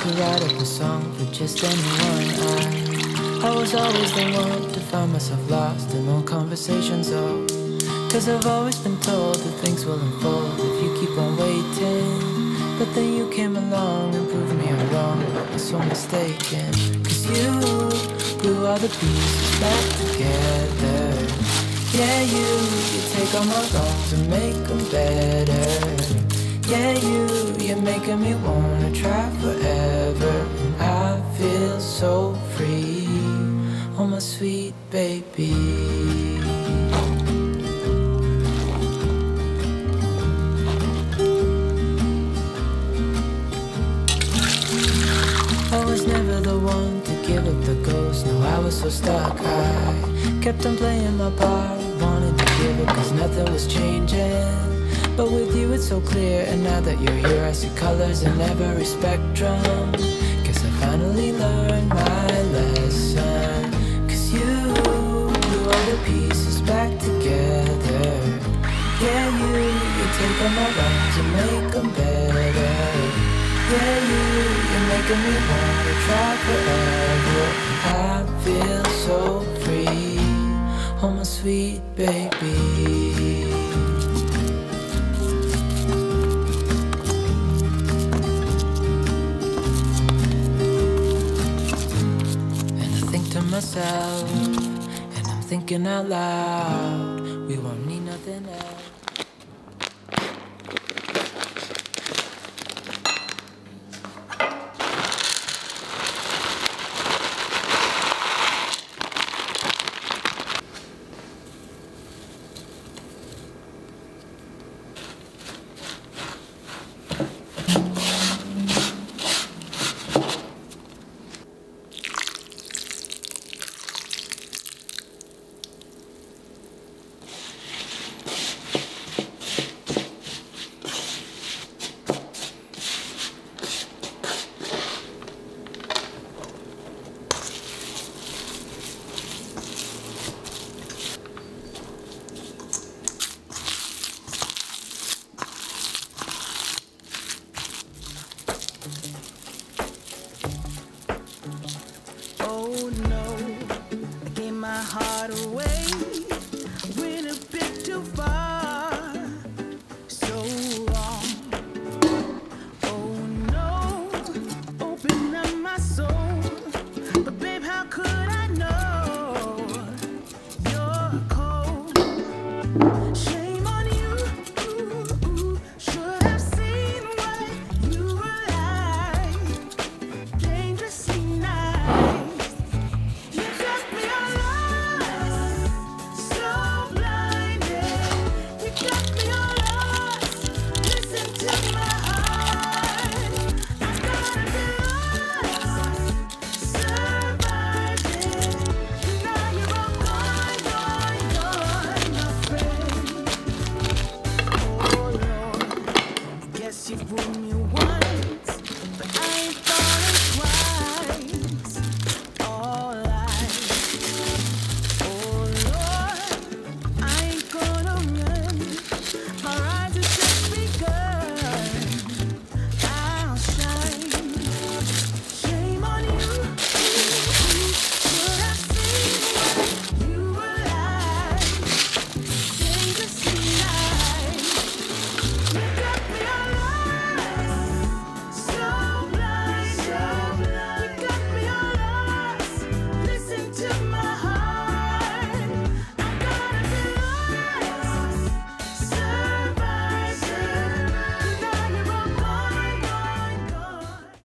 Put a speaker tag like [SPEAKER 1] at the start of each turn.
[SPEAKER 1] to write up a song for just anyone. I was always the one to find myself lost in all conversations. Oh, 'cause I've always been told that things will unfold if you keep on waiting. But then you came along and proved me I'm wrong. I was so mistaken. 'Cause you glue all the pieces back together. Yeah, you take all my wrongs and make them better. Yeah, you're making me wanna try forever. And I feel so free, oh my sweet baby. I was never the one to give up the ghost. No, I was so stuck. I kept on playing my part, wanted to give up 'cause nothing was changing. But with you it's so clear, and now that you're here I see colors in every spectrum. Guess I finally learned my lesson. 'Cause you glue all the pieces back together. Yeah, you take all my wrongs and make them better. Yeah, you're making me wanna try forever. I feel so free, oh my sweet baby. Myself, and I'm thinking out loud, we won't need nothing else. Oh no.